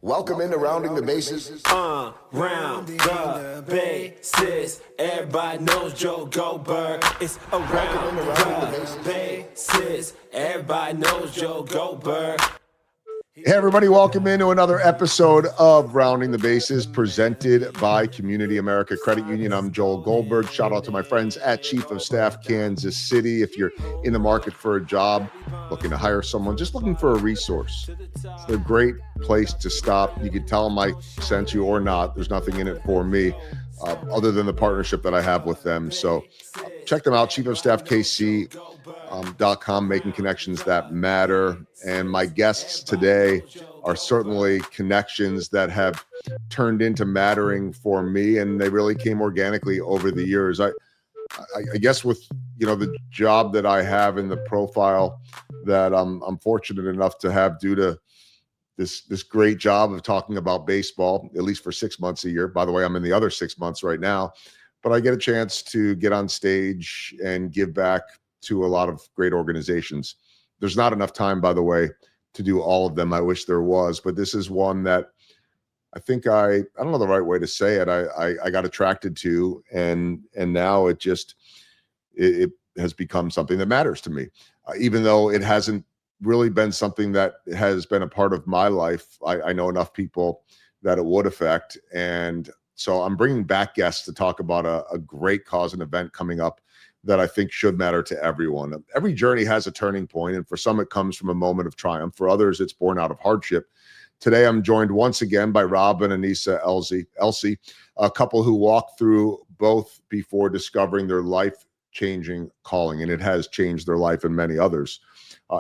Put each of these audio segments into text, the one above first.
Welcome into Rounding the Bases. Round the bases. Everybody knows Joe Goldberg. It's around the bases. Everybody knows Joe Goldberg. Hey, everybody, welcome into another episode of Rounding the Bases presented by Community America Credit Union. I'm Joel Goldberg. Shout out to my friends at Chief of Staff Kansas City. If you're in the market for a job, looking to hire someone, just looking for a resource, it's a great place to stop. You can tell them I sent you or not. There's nothing in it for me other than the partnership that I have with them. So check them out, chiefofstaffkc.com, making connections that matter. And my guests today are certainly connections that have turned into mattering for me, and they really came organically over the years. I guess with the job that I have in the profile that I'm fortunate enough to have due to this great job of talking about baseball, at least for 6 months a year. By the way, I'm in the other 6 months right now, but I get a chance to get on stage and give back to a lot of great organizations. There's not enough time, by the way, to do all of them. I wish there was, but this is one that I think I don't know the right way to say it. I got attracted to, and now it has become something that matters to me, even though it hasn't really been something that has been a part of my life. I know enough people that it would affect, and so I'm bringing back guests to talk about a great cause and event coming up that I think should matter to everyone. Every journey has a turning point, and for some it comes from a moment of triumph. For others, it's born out of hardship. Today, I'm joined once again by Rob and Anissa Elsey, a couple who walked through both before discovering their life-changing calling, and it has changed their life and many others.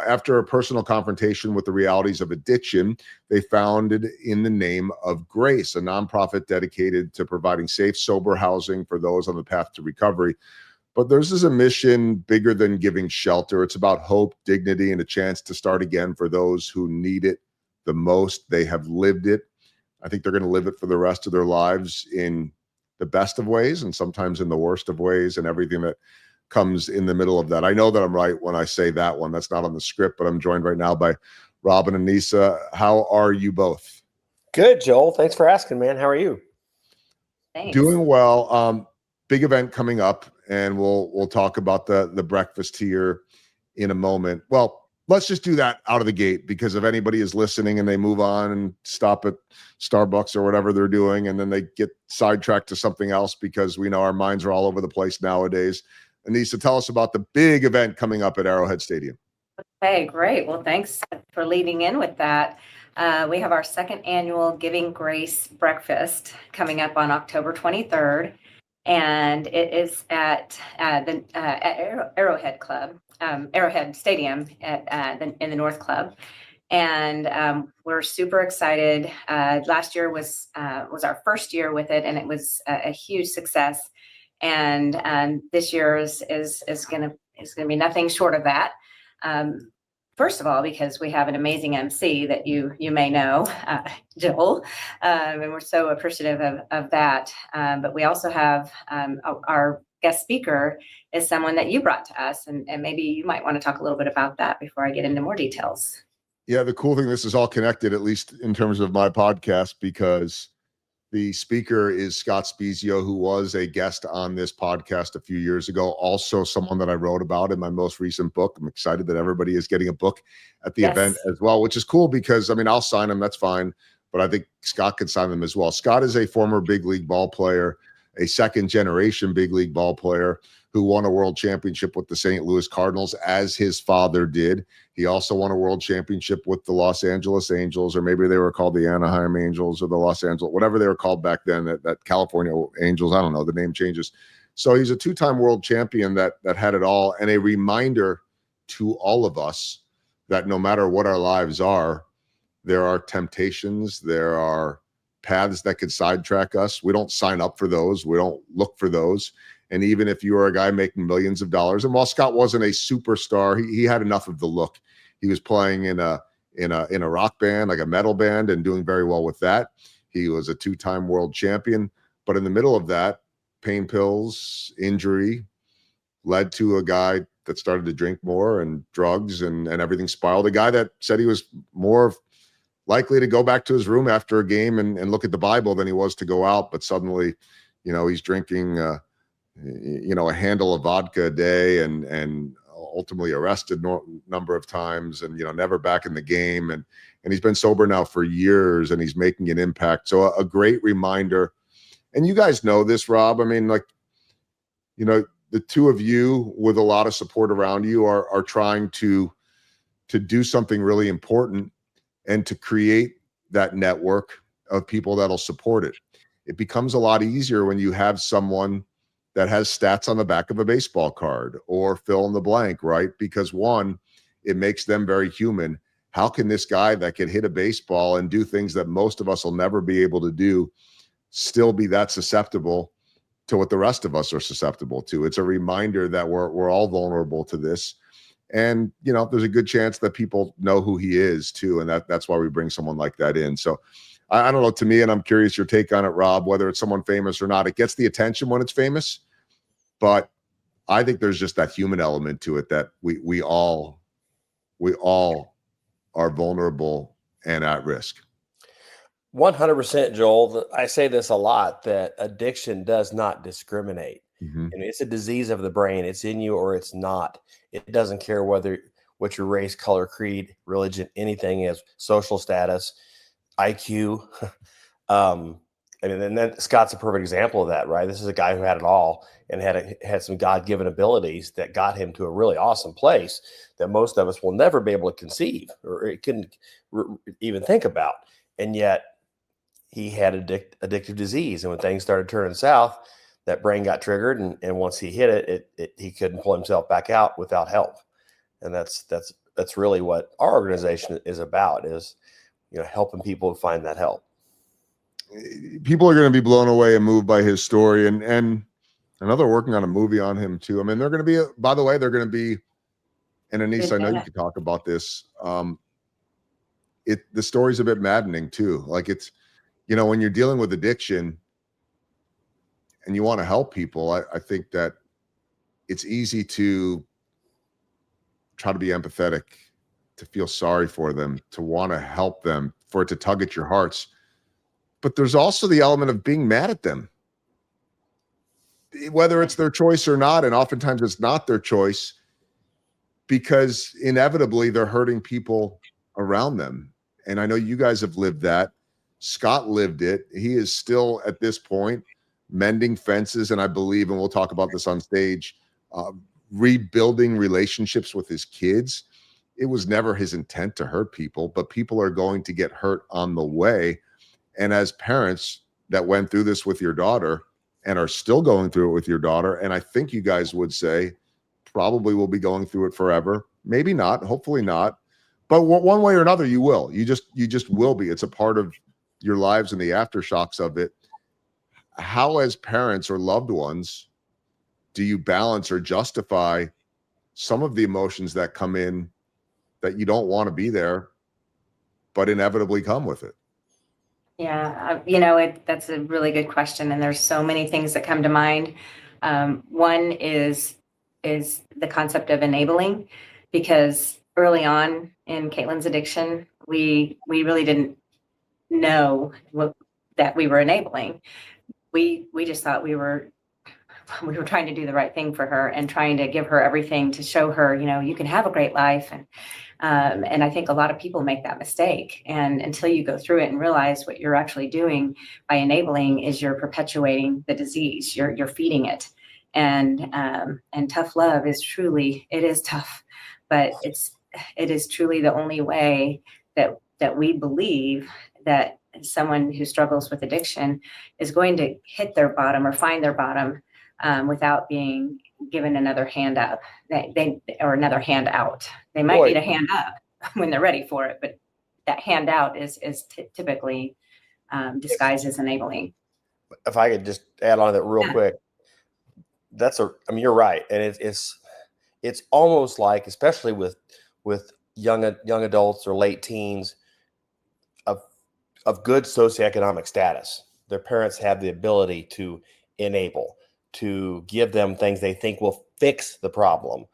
After a personal confrontation with the realities of addiction, they founded In the Name of Grace, a nonprofit dedicated to providing safe, sober housing for those on the path to recovery. But theirs is a mission bigger than giving shelter. It's about hope, dignity, and a chance to start again for those who need it the most. They have lived it. I think they're going to live it for the rest of their lives in the best of ways and sometimes in the worst of ways, and everything that comes in the middle of that. I know that I'm right when I say that one. That's not on the script, but I'm joined right now by Rob and Anissa. How are you both? Good, Joel. Thanks for asking, man. How are you? Thanks. Doing well. Big event coming up, and we'll talk about the breakfast here in a moment. Well, let's just do that out of the gate, because if anybody is listening and they move on and stop at Starbucks or whatever they're doing, and then they get sidetracked to something else, because we know our minds are all over the place nowadays. Anissa, tell us about the big event coming up at Arrowhead Stadium. Okay, great. Well, thanks for leading in with that. We have our second annual Giving Grace Breakfast coming up on October 23rd, and it is at Arrowhead Club, Arrowhead Stadium in the North Club. And we're super excited. Last year was our first year with it, and it was a huge success. And this year is going to be nothing short of that. First of all, because we have an amazing MC that you may know, Joel, and we're so appreciative of that. But we also have our guest speaker is someone that you brought to us, and maybe you might want to talk a little bit about that before I get into more details. Yeah, the cool thing, this is all connected, at least in terms of my podcast, because the speaker is Scott Spezio, who was a guest on this podcast a few years ago. Also someone that I wrote about in my most recent book. I'm excited that everybody is getting a book at the event as well, which is cool because, I'll sign them, that's fine, but I think Scott could sign them as well. Scott is a former big league ball player, a second generation big league ball player who won a world championship with the St. Louis Cardinals, as his father did. He also won a world championship with the Los Angeles Angels, or maybe they were called the Anaheim Angels or the Los Angeles, whatever they were called back then, that California Angels, I don't know, the name changes. So he's a two-time world champion that had it all, and a reminder to all of us that no matter what our lives are, there are temptations, there are paths that could sidetrack us. We don't sign up for those. We don't look for those. And even if you are a guy making millions of dollars, and while Scott wasn't a superstar, he had enough of the look. He was playing in a rock band, like a metal band, and doing very well with that. He was a two-time world champion. But in the middle of that, pain pills, injury, led to a guy that started to drink more, and drugs and everything spiraled. A guy that said he was more likely to go back to his room after a game and look at the Bible than he was to go out. But suddenly, he's drinking, a handle of vodka a day and ultimately arrested number of times and, never back in the game. And he's been sober now for years and he's making an impact. So a great reminder. And you guys know this, Rob. I mean, the two of you with a lot of support around you are trying to do something really important and to create that network of people that'll support it. It becomes a lot easier when you have someone that has stats on the back of a baseball card or fill in the blank, right? Because one, it makes them very human. How can this guy that can hit a baseball and do things that most of us will never be able to do still be that susceptible to what the rest of us are susceptible to? It's a reminder that we're all vulnerable to this. And, there's a good chance that people know who he is too. And that's why we bring someone like that in. So I don't know, to me, and I'm curious your take on it, Rob, whether it's someone famous or not, it gets the attention when it's famous, but I think there's just that human element to it that we all are vulnerable and at risk. 100%, Joel. I say this a lot, that addiction does not discriminate. Mm-hmm. And it's a disease of the brain. It's in you or it's not. It doesn't care what your race, color, creed, religion, anything is, social status, IQ. And then Scott's a perfect example of that, right? This is a guy who had it all and had some God-given abilities that got him to a really awesome place that most of us will never be able to conceive or couldn't even think about. And yet he had addictive disease. And when things started turning south, that brain got triggered. And once he hit it, he couldn't pull himself back out without help. And that's really what our organization is about, is, helping people find that help. People are going to be blown away and moved by his story. And another working on a movie on him too. I mean, they're going to be, by the way, and Anissa, I know you could talk about this. The story's a bit maddening too. Like it's, when you're dealing with addiction and you want to help people, I think that it's easy to try to be empathetic, to feel sorry for them, to want to help them, for it to tug at your hearts. But there's also the element of being mad at them, whether it's their choice or not. And oftentimes it's not their choice because inevitably they're hurting people around them. And I know you guys have lived that. Scott lived it. He is still at this point mending fences. And I believe, and we'll talk about this on stage, rebuilding relationships with his kids. It was never his intent to hurt people, but people are going to get hurt on the way. And as parents that went through this with your daughter and are still going through it with your daughter, and I think you guys would say probably will be going through it forever. Maybe not, hopefully not. But one way or another, you will. You just will be. It's a part of your lives and the aftershocks of it. How, as parents or loved ones, do you balance or justify some of the emotions that come in that you don't want to be there, but inevitably come with it? Yeah, that's a really good question. And there's so many things that come to mind. One is the concept of enabling, because early on in Caitlin's addiction, we really didn't know that we were enabling. We just thought we were trying to do the right thing for her and trying to give her everything to show her, you can have a great life. And I think a lot of people make that mistake. And until you go through it and realize what you're actually doing by enabling is you're perpetuating the disease, you're feeding it. And tough love is tough, but it is truly the only way that we believe that someone who struggles with addiction is going to hit their bottom or find their bottom without being given another hand up or another hand out. They might need a hand up when they're ready for it, but that hand out is typically disguised as enabling. If I could just add on to that real quick, you're right. And it's almost like, especially with young adults or late teens of good socioeconomic status, their parents have the ability to enable, to give them things they think will fix the problem.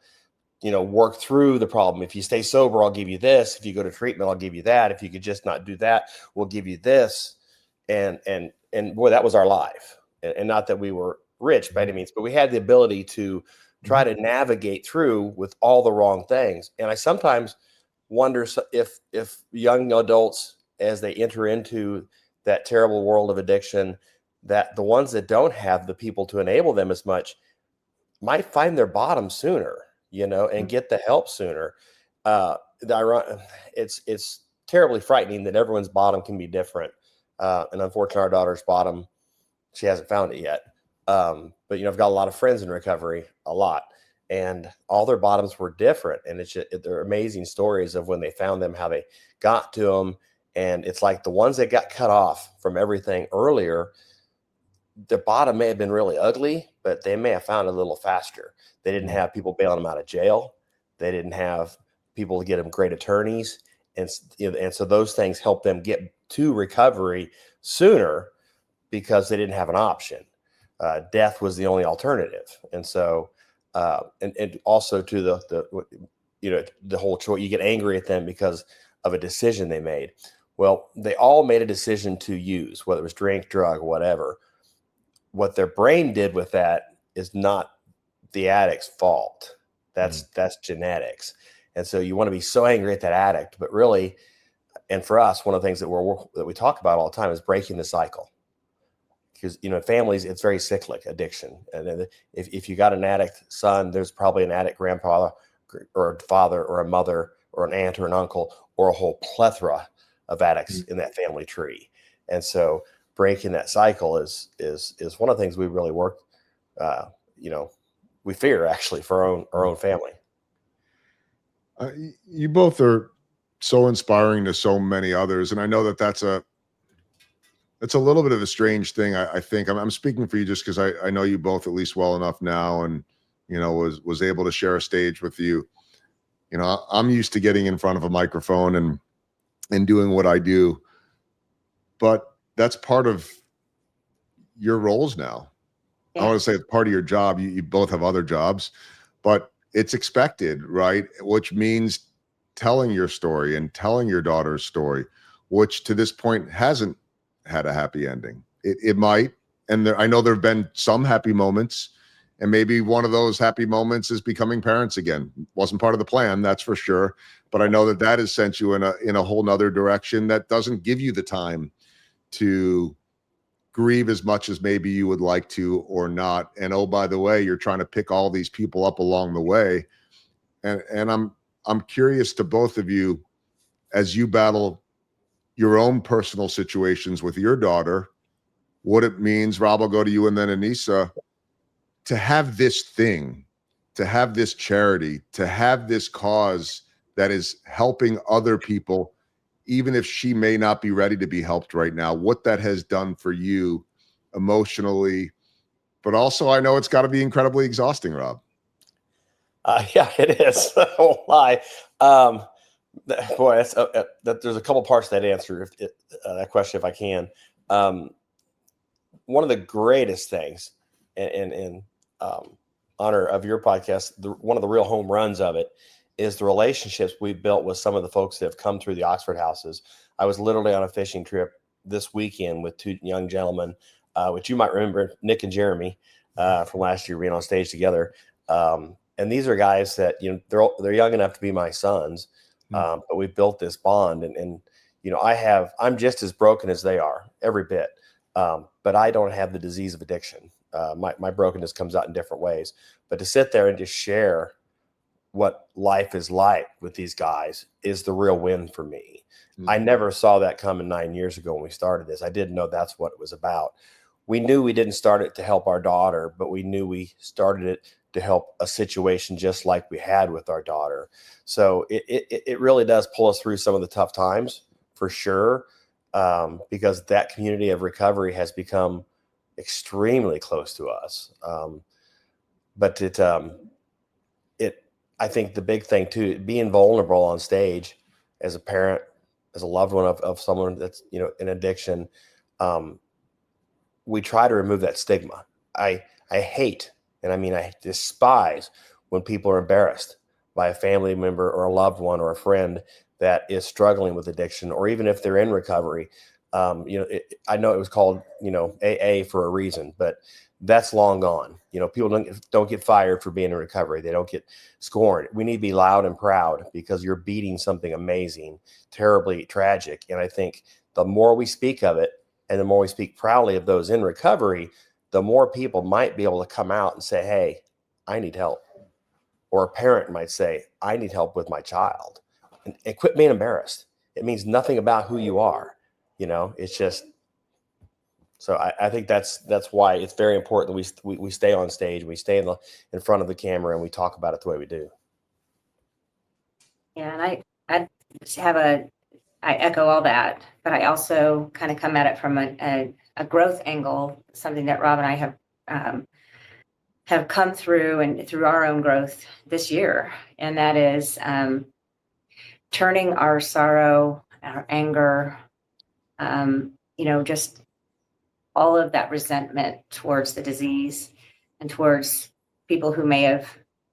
work through the problem. If you stay sober, I'll give you this. If you go to treatment, I'll give you that. If you could just not do that, we'll give you this. And boy, that was our life. And not that we were rich by any means, but we had the ability to try to navigate through with all the wrong things. And I sometimes wonder if young adults, as they enter into that terrible world of addiction, that the ones that don't have the people to enable them as much might find their bottom sooner, and get the help sooner. It's terribly frightening that everyone's bottom can be different. And unfortunately, our daughter's bottom, she hasn't found it yet. But I've got a lot of friends in recovery, a lot, and all their bottoms were different. And they're amazing stories of when they found them, how they got to them. And it's like the ones that got cut off from everything earlier, the bottom may have been really ugly, but they may have found it a little faster. They didn't have people bailing them out of jail. They didn't have people to get them great attorneys. And so those things helped them get to recovery sooner because they didn't have an option. Death was the only alternative. And so, and also to the whole choice, you get angry at them because of a decision they made. Well, they all made a decision to use, whether it was drink, drug, whatever. What their brain did with that is not the addict's fault. That's genetics. And so you want to be so angry at that addict, but really, and for us, one of the things that we talk about all the time is breaking the cycle. Because, in families, it's very cyclic addiction. And if you got an addict son, there's probably an addict grandfather or a father or a mother or an aunt or an uncle or a whole plethora of addicts in that family tree. And so breaking that cycle is one of the things we really work, we fear actually for our own family. You both are so inspiring to so many others. And I know that's a little bit of a strange thing. I think I'm speaking for you just because I know you both at least well enough now, and, was able to share a stage with you. I'm used to getting in front of a microphone and doing what I do, but that's part of your roles now. Yeah. I want to say it's part of your job. You both have other jobs, but it's expected, right? Which means telling your story and telling your daughter's story, which to this point hasn't had a happy ending. It might, and I know there have been some happy moments, and maybe one of those happy moments is becoming parents again. Wasn't part of the plan, that's for sure. But I know that has sent you in a whole nother direction that doesn't give you the time to grieve as much as maybe you would like to or not. And oh, by the way, you're trying to pick all these people up along the way. And I'm curious to both of you, as you battle your own personal situations with your daughter, what it means. Rob, I'll go to you, and then Anissa, to have this thing, to have this charity, to have this cause that is helping other people, even if she may not be ready to be helped right now, what that has done for you emotionally. But also, I know it's got to be incredibly exhausting, Rob. Yeah, it is. I won't lie. Boy, there's a couple parts to that answer, that question, if I can. One of the greatest things, in honor of your podcast, one of the real home runs of it is the relationships we've built with some of the folks that have come through the Oxford houses. I was literally on a fishing trip this weekend with two young gentlemen, which you might remember, Nick and Jeremy, from last year being on stage together. And these are guys that, they're young enough to be my sons, but we built this bond, and I'm just as broken as they are, every bit. But I don't have the disease of addiction. My brokenness comes out in different ways. But to sit there and just share what life is like with these guys is the real win for me. I never saw that coming 9 years ago when we started this. I didn't know that's what it was about. We knew we didn't start it to help our daughter, but we knew we started it to help a situation just like we had with our daughter. So it really does pull us through some of the tough times, for sure, because that community of recovery has become extremely close to us. But I think the big thing too, being vulnerable on stage as a parent, as a loved one of someone that's, in addiction, we try to remove that stigma. I hate, and I despise when people are embarrassed by a family member or a loved one or a friend that is struggling with addiction, or even if they're in recovery. I know it was called, AA for a reason, but that's long gone. People don't get fired for being in recovery. They don't get scorned. We need to be loud and proud because you're beating something amazing, terribly tragic. And I think the more we speak of it and the more we speak proudly of those in recovery, the more people might be able to come out and say, hey, I need help. Or a parent might say, I need help with my child, and quit being embarrassed. It means nothing about who you are. It's just, so I think that's why it's very important that we stay on stage, we stay in front of the camera, and we talk about it the way we do. Yeah, and I echo all that, but I also kind of come at it from a growth angle, something that Rob and I have come through and through our own growth this year. And that is turning our sorrow, our anger, just all of that resentment towards the disease and towards people who may have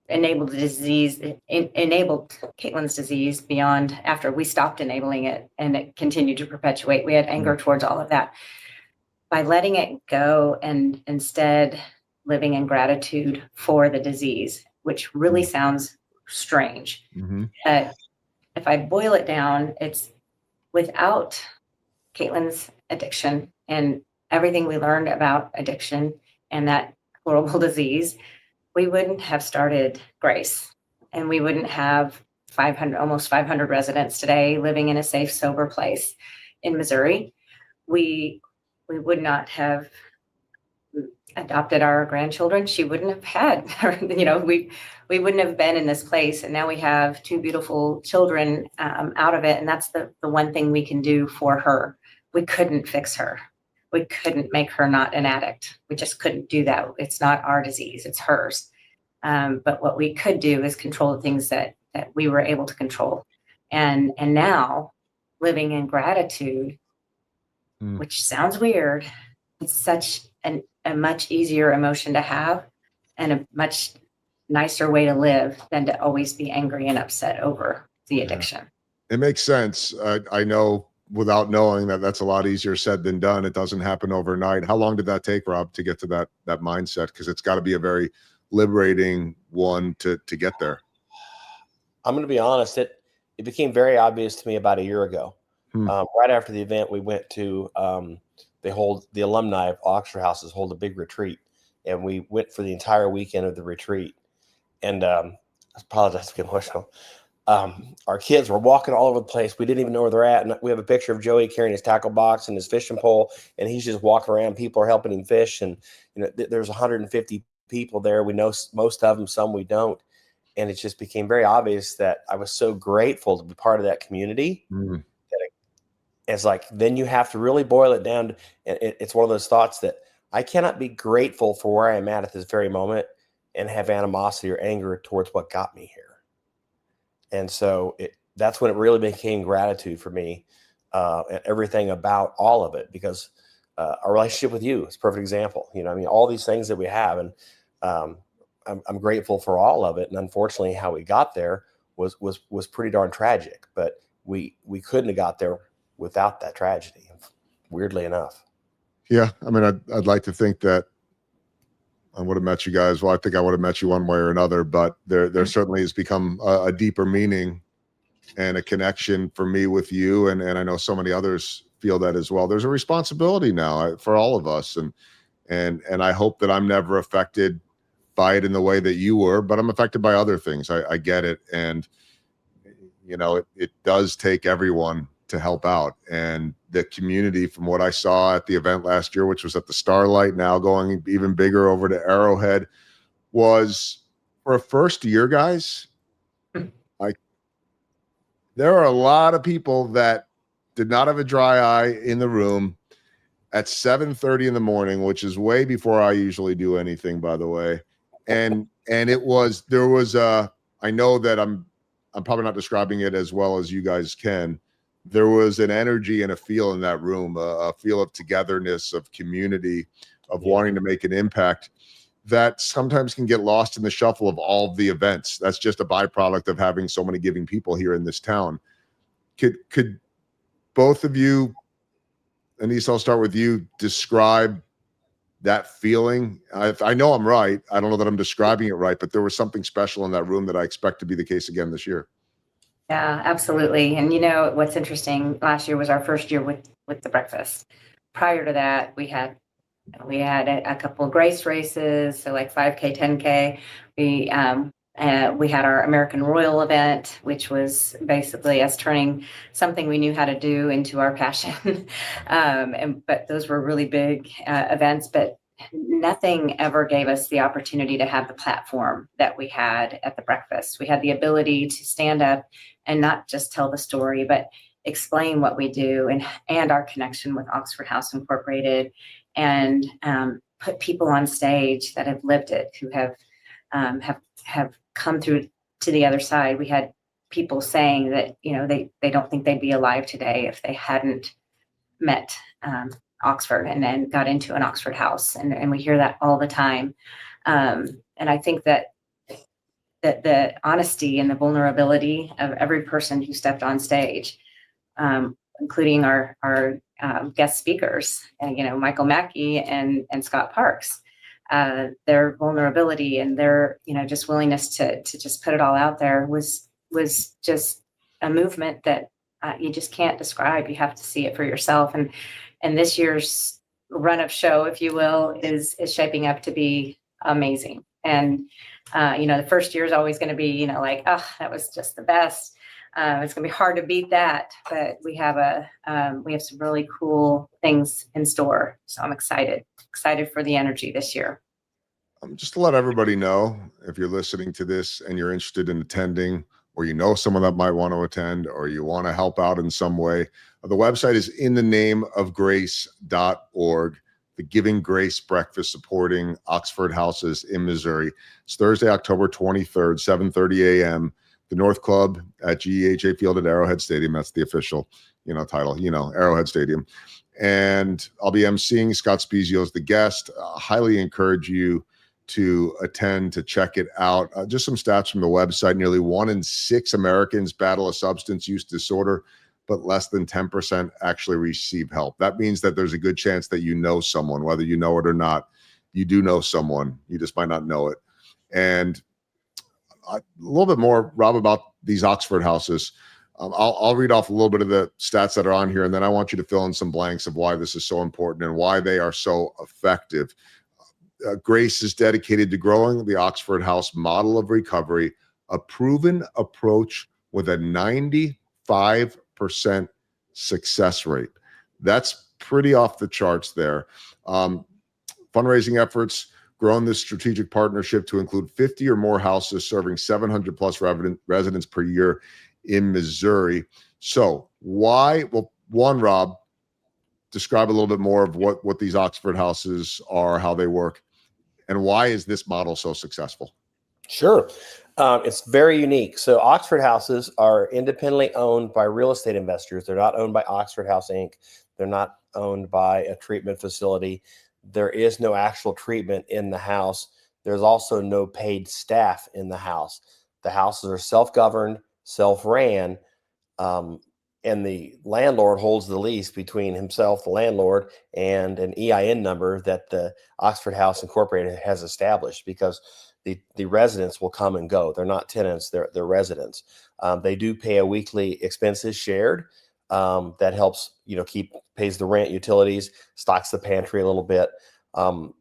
enabled the disease, enabled Caitlin's disease beyond after we stopped enabling it and it continued to perpetuate. We had anger towards all of that. By letting it go and instead living in gratitude for the disease, which really sounds strange. Mm-hmm. If I boil it down, it's without Caitlin's addiction and everything we learned about addiction and that horrible disease, we wouldn't have started Grace, and we wouldn't have almost 500 residents today living in a safe, sober place in Missouri. We would not have adopted our grandchildren. She wouldn't have had her, we wouldn't have been in this place. And now we have two beautiful children out of it. And that's the one thing we can do for her. We couldn't fix her. We couldn't make her not an addict. We just couldn't do that. It's not our disease, it's hers. But what we could do is control the things that we were able to control. And now living in gratitude, which sounds weird, it's such a much easier emotion to have and a much nicer way to live than to always be angry and upset over the addiction. It makes sense. I know without knowing that's a lot easier said than done. It doesn't happen overnight. How long did that take, Rob, to get to that mindset? Because it's got to be a very liberating one to get there. I'm going to be honest. It became very obvious to me about a year ago. Right after the event, we went to the alumni of Oxford Houses hold a big retreat, and we went for the entire weekend of the retreat. And I apologize to get emotional. Our kids were walking all over the place. We didn't even know where they're at. And we have a picture of Joey carrying his tackle box and his fishing pole, and he's just walking around. People are helping him fish. And, there's 150 people there. We know most of them, some we don't. And it just became very obvious that I was so grateful to be part of that community. It's like, then you have to really boil it down. And it's one of those thoughts that I cannot be grateful for where I'm at this very moment and have animosity or anger towards what got me here. And so that's when it really became gratitude for me, and everything about all of it, because our relationship with you is a perfect example. All these things that we have, and I'm grateful for all of it. And unfortunately, how we got there was pretty darn tragic, but we couldn't have got there without that tragedy, weirdly enough. Yeah. I'd like to think that I would have met you guys. Well, I think I would have met you one way or another, but there certainly has become a deeper meaning and a connection for me with you. And I know so many others feel that as well. There's a responsibility now for all of us. And I hope that I'm never affected by it in the way that you were, but I'm affected by other things. I get it. And, it does take everyone to help out. And the community, from what I saw at the event last year, which was at the Starlight, now going even bigger over to Arrowhead, was, for a first year, guys, there are a lot of people that did not have a dry eye in the room at 7:30 in the morning, which is way before I usually do anything, by the way. And I know that I'm probably not describing it as well as you guys can. There was an energy and a feel in that room, a feel of togetherness, of community, of wanting to make an impact. that sometimes can get lost in the shuffle of all of the events. That's just a byproduct of having so many giving people here in this town. Could both of you, Anissa, I'll start with you, describe that feeling? I know I'm right. I don't know that I'm describing it right, but there was something special in that room that I expect to be the case again this year. Yeah, absolutely. And you know, what's interesting, last year was our first year with the breakfast. Prior to that, we had a couple of grace races, so like 5K, 10K. We had our American Royal event, which was basically us turning something we knew how to do into our passion. But those were really big events, but nothing ever gave us the opportunity to have the platform that we had at the breakfast. We had the ability to stand up and not just tell the story, but explain what we do and our connection with Oxford House Incorporated, and put people on stage that have lived it, who have come through to the other side. We had people saying that, you know, they don't think they'd be alive today if they hadn't met Oxford and then got into an Oxford house. And we hear that all the time. And I think that the honesty and the vulnerability of every person who stepped on stage, including our guest speakers, you know, Michael Mackey and Scott Parks, their vulnerability and their, you know, just willingness to just put it all out there was just a movement that you just can't describe. You have to see it for yourself. And this year's run of show, if you will, is shaping up to be amazing. And you know, the first year is always going to be, you know, like, oh, that was just the best. It's going to be hard to beat that, but we have some really cool things in store. So I'm excited for the energy this year. Just to let everybody know, if you're listening to this and you're interested in attending, or you know someone that might want to attend, or you want to help out in some way, the website is inthenameofgrace.org. The Giving Grace Breakfast supporting Oxford Houses in Missouri. It's Thursday, October 23rd, 7:30 a.m. The North Club at GEHA Field at Arrowhead Stadium. That's the official, you know, title, you know, Arrowhead Stadium. And I'll be emceeing. Scott Spezio is the guest. Highly encourage you to attend, to check it out. Just some stats from the website. Nearly 1 in 6 Americans battle a substance use disorder, but less than 10% actually receive help. That means that there's a good chance that you know someone, whether you know it or not. You do know someone. You just might not know it. And a little bit more, Rob, about these Oxford houses. I'll read off a little bit of the stats that are on here, and then I want you to fill in some blanks of why this is so important and why they are so effective. Grace is dedicated to growing the Oxford House model of recovery, a proven approach with a 95% success rate. That's pretty off the charts there. Fundraising efforts, grown this strategic partnership to include 50 or more houses serving 700 plus residents per year in Missouri. So why? Well, one, Rob, describe a little bit more of what these Oxford houses are, how they work, and why is this model so successful? Sure. It's very unique. So Oxford houses are independently owned by real estate investors. They're not owned by Oxford House Inc. They're not owned by a treatment facility. There is no actual treatment in the house. There's also no paid staff in the house. The houses are self-governed, self-ran, and the landlord holds the lease between himself, the landlord, and an EIN number that the Oxford House Incorporated has established, because the residents will come and go. They're not tenants, they're residents. They do pay a weekly expenses shared that helps, you know, pays the rent, utilities, stocks the pantry a little bit. And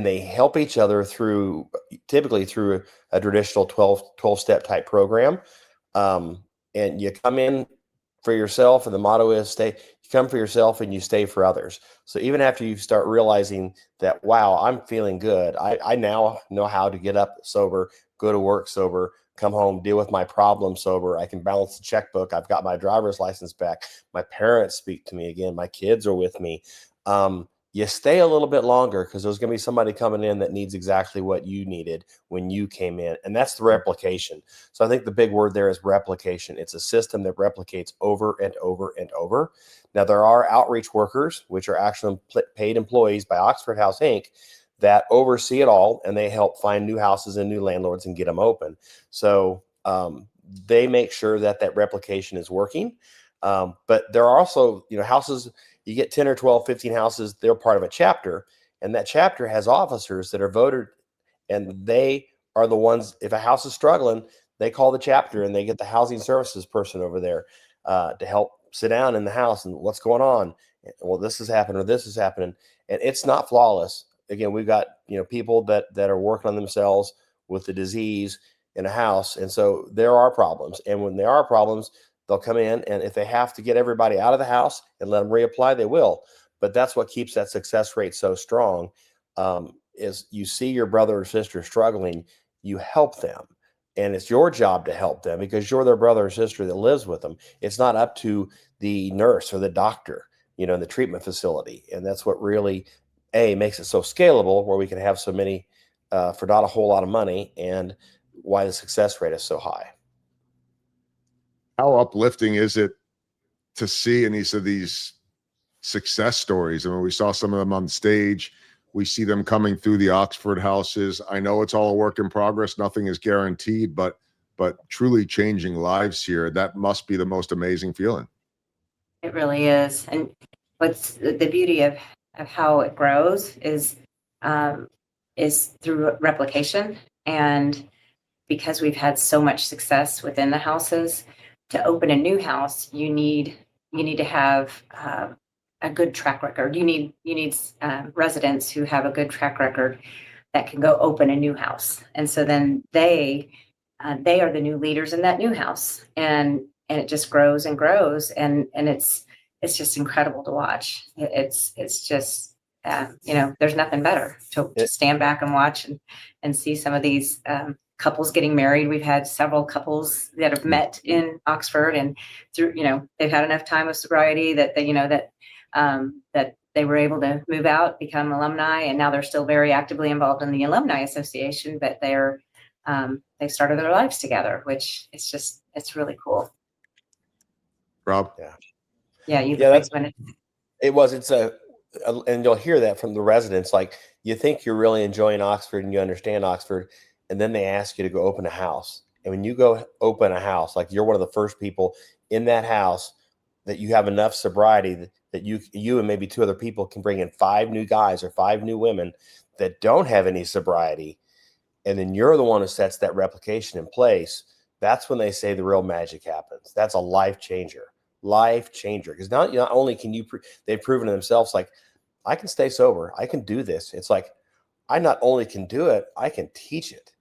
they help each other typically through a traditional 12-step type program. And you come in for yourself, and the motto is you come for yourself and you stay for others. So even after you start realizing that, wow, I'm feeling good, I now know how to get up sober, go to work sober, come home, deal with my problem sober. I can balance the checkbook. I've got my driver's license back. My parents speak to me again. My kids are with me. You stay a little bit longer because there's going to be somebody coming in that needs exactly what you needed when you came in. And that's the replication. So I think the big word there is replication. It's a system that replicates over and over and over. Now, there are outreach workers, which are actually paid employees by Oxford House Inc., that oversee it all, and they help find new houses and new landlords and get them open. So they make sure that that replication is working. But there are also, houses, you get 10 or 12, 15 houses, they're part of a chapter, and that chapter has officers that are voted, and they are the ones, if a house is struggling, they call the chapter and they get the housing services person over there to help sit down in the house and what's going on. Well, this is happening or this is happening. And it's not flawless. Again, we've got, people that are working on themselves with the disease in a house. And so there are problems. And when there are problems, they'll come in, and if they have to get everybody out of the house and let them reapply, they will. But that's what keeps that success rate so strong, is you see your brother or sister struggling, you help them. And it's your job to help them because you're their brother or sister that lives with them. It's not up to the nurse or the doctor, in the treatment facility. And that's what really, makes it so scalable, where we can have so many for not a whole lot of money, and why the success rate is so high. How uplifting is it to see these success stories? I mean, we saw some of them on stage. We see them coming through the Oxford houses. I know it's all a work in progress. Nothing is guaranteed, but truly changing lives here. That must be the most amazing feeling. It really is. And what's the beauty of how it grows is through replication. And because we've had so much success within the houses, to open a new house, you need to have a good track record. You need residents who have a good track record that can go open a new house. And so then they are the new leaders in that new house, and it just grows and grows, and it's just incredible to watch. It's just there's nothing better to stand back and watch and see some of these couples getting married. We've had several couples that have met in Oxford, and through they've had enough time of sobriety that they that they were able to move out, become alumni, and now they're still very actively involved in the Alumni Association. But they've started their lives together, which it's really cool. Rob, and you'll hear that from the residents. Like, you think you're really enjoying Oxford and you understand Oxford, and then they ask you to go open a house. And when you go open a house, like, you're one of the first people in that house that you have enough sobriety that you and maybe two other people can bring in 5 new guys or 5 new women that don't have any sobriety. And then you're the one who sets that replication in place. That's when they say the real magic happens. That's a life changer. Because not only can they've proven to themselves, like, I can stay sober, I can do this. It's like, I not only can do it, I can teach it.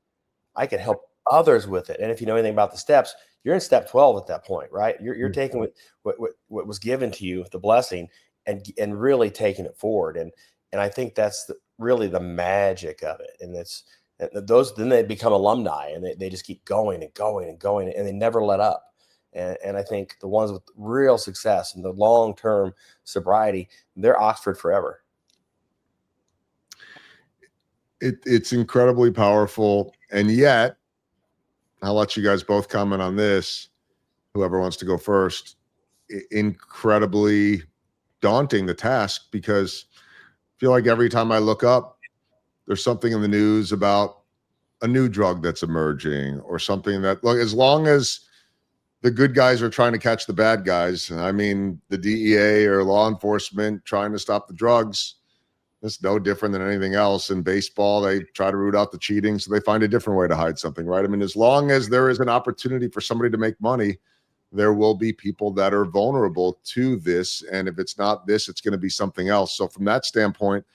I can help others with it. And if you know anything about the steps, you're in step 12 at that point, right? You're taking what was given to you, the blessing, and really taking it forward. And I think that's really the magic of it. And then they become alumni, and they just keep going and going and going, and they never let up. And I think the ones with real success and the long-term sobriety, they're Oxford forever. It's incredibly powerful. And yet, I'll let you guys both comment on this, whoever wants to go first. Incredibly daunting, the task, because I feel like every time I look up, there's something in the news about a new drug that's emerging, or something that, look, as long as the good guys are trying to catch the bad guys, I mean, the DEA or law enforcement trying to stop the drugs, it's no different than anything else. In baseball, they try to root out the cheating, so they find a different way to hide something, right? I mean, as long as there is an opportunity for somebody to make money, there will be people that are vulnerable to this. And if it's not this, it's going to be something else. So from that standpoint,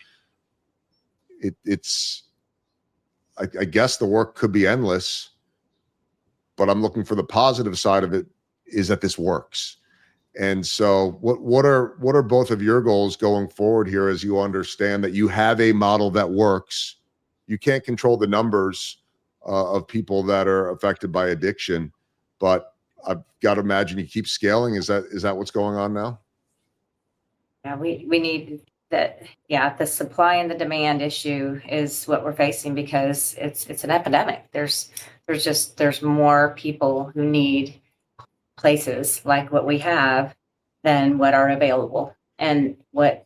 I guess the work could be endless, but I'm looking for the positive side of it, is that this works. And so what are both of your goals going forward here, as you understand that you have a model that works? You can't control the numbers of people that are affected by addiction, but I've got to imagine you keep scaling. Is that what's going on now? Yeah, we need that. Yeah, the supply and the demand issue is what we're facing, because it's an epidemic. There's more people who need places like what we have than what are available. And what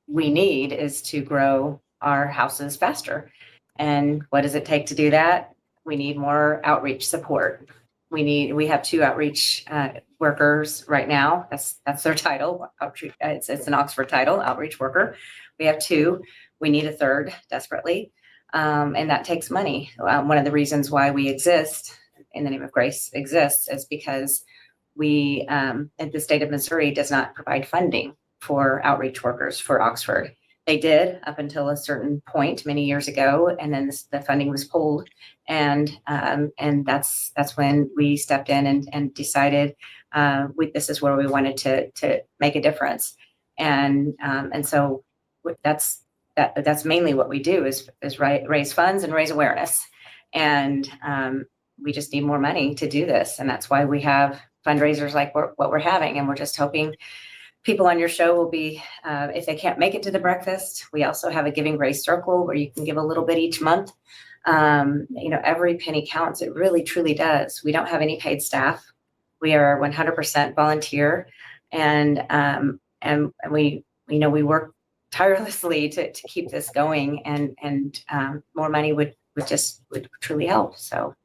we need is to grow our houses faster. And what does it take to do that? We need more outreach support. We have 2 outreach workers right now. That's their title. Outreach, it's an Oxford title, outreach worker. We have 2. We need a 3rd desperately. And that takes money. One of the reasons why we exist, in the name of grace exists, is because we, the state of Missouri does not provide funding for outreach workers for Oxford. They did up until a certain point many years ago, and then the funding was pulled, and that's when we stepped in and decided this is where we wanted to make a difference, and so that's mainly what we do is raise funds and raise awareness, and we just need more money to do this, and that's why we have fundraisers like what we're having, and we're just hoping people on your show will be, if they can't make it to the breakfast, we also have a Giving Grace Circle where you can give a little bit each month. Every penny counts. It really, truly does. We don't have any paid staff. We are 100% volunteer, and we work tirelessly to keep this going, and more money would truly help. So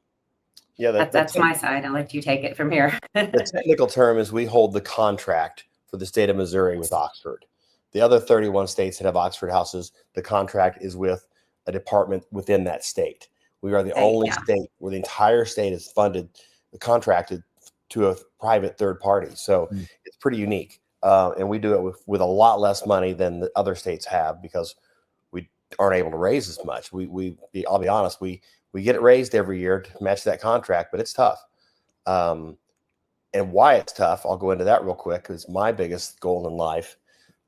Yeah, that's my side. I'll let you take it from here. The technical term is we hold the contract for the state of Missouri with Oxford. The other 31 states that have Oxford houses, the contract is with a department within that state. We are the only state where the entire state is funded, contracted to a private third party. So it's pretty unique. And we do it with a lot less money than the other states have because we aren't able to raise as much. I'll be honest, we get it raised every year to match that contract, but it's tough. And why it's tough, I'll go into that real quick, because my biggest goal in life,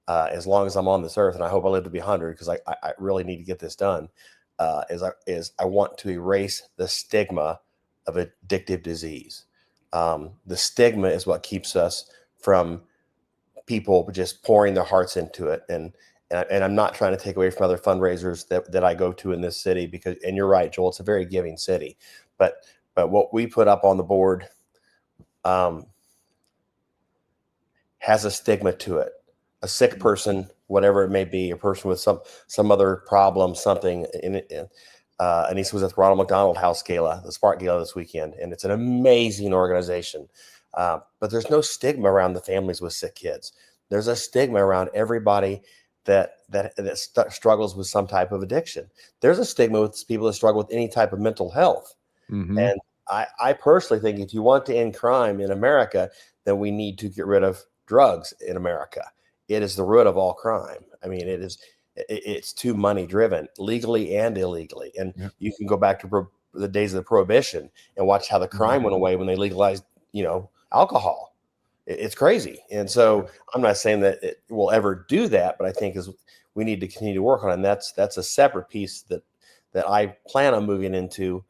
as long as I'm on this earth, and I hope I live to be 100, because I really need to get this done, is I want to erase the stigma of addictive disease. The stigma is what keeps us from people just pouring their hearts into it. And I'm not trying to take away from other fundraisers that I go to in this city, and you're right, Joel, it's a very giving city. But what we put up on the board has a stigma to it. A sick person, whatever it may be, a person with some other problem, something in it. Anissa was at the Ronald McDonald House Gala, the Spark Gala this weekend, and it's an amazing organization. But there's no stigma around the families with sick kids. There's a stigma around everybody that struggles with some type of addiction. There's a stigma with people that struggle with any type of mental health. Mm-hmm. And I personally think if you want to end crime in America, then we need to get rid of drugs in America. It is the root of all crime. I mean, it's too money driven, legally and illegally. And you can go back to the days of the Prohibition and watch how the crime went away when they legalized, alcohol. It's crazy. And so I'm not saying that it will ever do that, but I think we need to continue to work on it. And that's a separate piece that I plan on moving into,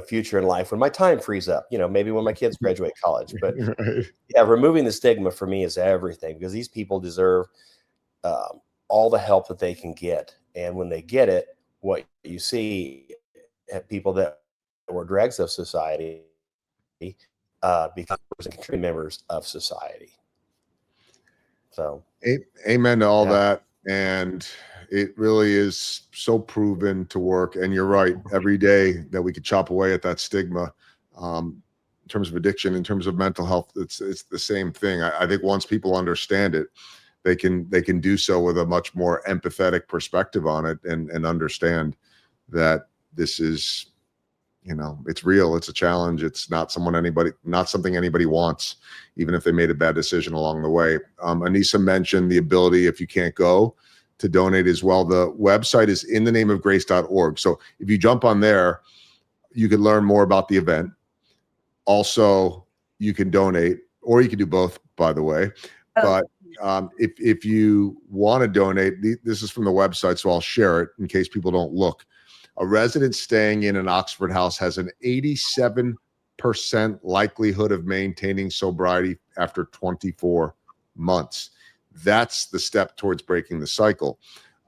future in life when my time frees up, maybe when my kids graduate college. But removing the stigma for me is everything, because these people deserve all the help that they can get. And when they get it, what you see people that were dregs of society become members of society. So amen to all that. And it really is so proven to work. And you're right, every day that we could chop away at that stigma, in terms of addiction, in terms of mental health, it's the same thing. I think once people understand it, they can do so with a much more empathetic perspective on it, and understand that this is, it's real. It's a challenge. It's not something anybody wants, even if they made a bad decision along the way. Anissa mentioned the ability, if you can't go, to donate as well. The website is inthenameofgrace.org. So if you jump on there, you can learn more about the event. Also, you can donate, or you can do both, by the way. But if you want to donate, this is from the website, so I'll share it in case people don't look. A resident staying in an Oxford house has an 87% likelihood of maintaining sobriety after 24 months. That's the step towards breaking the cycle.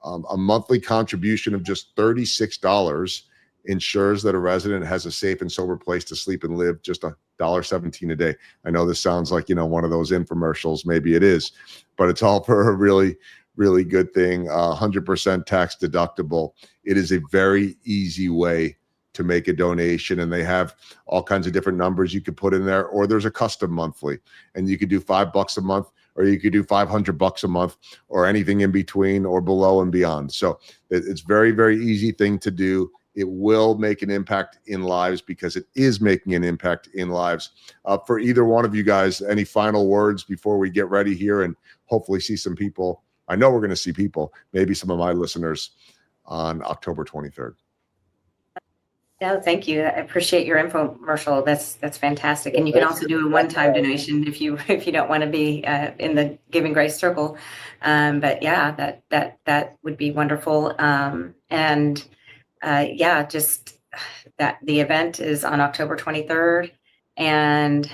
A monthly contribution of just $36 ensures that a resident has a safe and sober place to sleep and live, just $1.17 a day. I know this sounds like, one of those infomercials. Maybe it is, but it's all for a really, really good thing. 100% tax deductible. It is a very easy way to make a donation, and they have all kinds of different numbers you could put in there, or there's a custom monthly, and you could do $5 a month, or you could do $500 a month, or anything in between or below and beyond. So it's very, very easy thing to do. It will make an impact in lives, because it is making an impact in lives. For either one of you guys, any final words before we get ready here and hopefully see some people? I know we're going to see people, maybe some of my listeners, on October 23rd. No, thank you. I appreciate your infomercial. That's fantastic. And you can also do a one-time donation if you don't want to be in the Giving Grace circle. But yeah, that would be wonderful. Just that the event is on October 23rd, and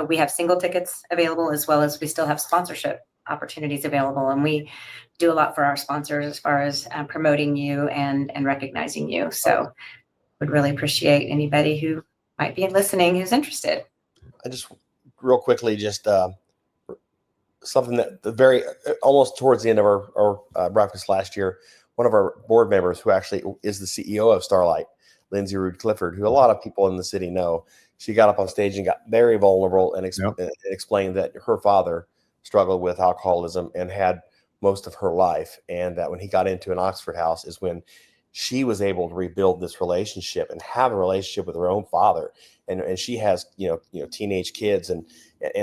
we have single tickets available, as well as we still have sponsorship opportunities available, and we do a lot for our sponsors as far as promoting you and recognizing you. So would really appreciate anybody who might be listening who's interested. I just real quickly, just something that almost towards the end of our breakfast last year, one of our board members, who actually is the CEO of Starlight, Lindsay Rude Clifford, who a lot of people in the city know, she got up on stage and got very vulnerable and explained that her father struggled with alcoholism and had most of her life, and that when he got into an Oxford house is when she was able to rebuild this relationship and have a relationship with her own father. And she has, teenage kids. And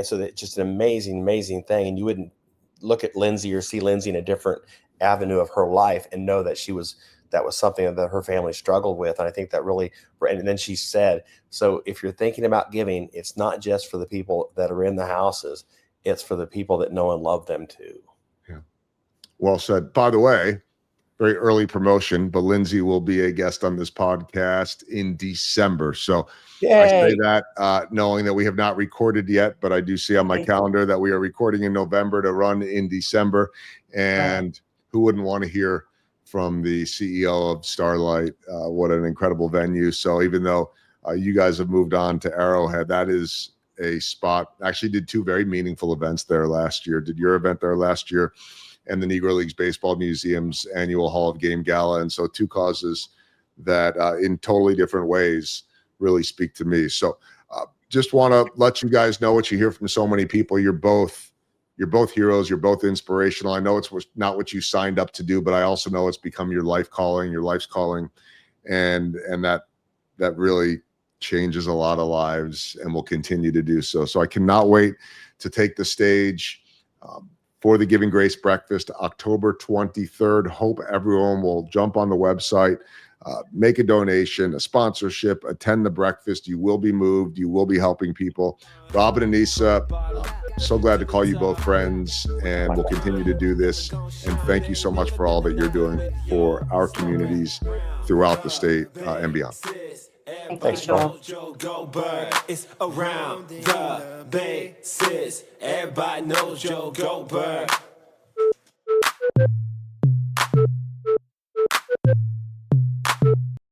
so that's just an amazing thing. And you wouldn't look at Lindsay or see Lindsay in a different avenue of her life and know that that was something that her family struggled with. And I think that really, and then she said, so if you're thinking about giving, it's not just for the people that are in the houses, it's for the people that know and love them too. Yeah. Well said. By the way, very early promotion, but Lindsay will be a guest on this podcast in December. So Yay. I say that knowing that we have not recorded yet, but I do see on my calendar that we are recording in November to run in December. And who wouldn't want to hear from the CEO of Starlight? What an incredible venue. So even though you guys have moved on to Arrowhead, that is a spot. Actually did two very meaningful events there last year. Did your event there last year, and the Negro Leagues Baseball Museum's annual Hall of Game Gala. And so two causes that in totally different ways really speak to me. So just want to let you guys know what you hear from so many people. You're both heroes. You're both inspirational. I know it's not what you signed up to do, but I also know it's become your life's calling. And that really changes a lot of lives and will continue to do so. So I cannot wait to take the stage for the Giving Grace Breakfast, October 23rd. Hope everyone will jump on the website, make a donation, a sponsorship, attend the breakfast. You will be moved. You will be helping people. Rob and Anissa, so glad to call you both friends, and we'll continue to do this. And thank you so much for all that you're doing for our communities throughout the state and beyond. Thanks, Joel. It's around the bases. Everybody knows Joe Goldberg.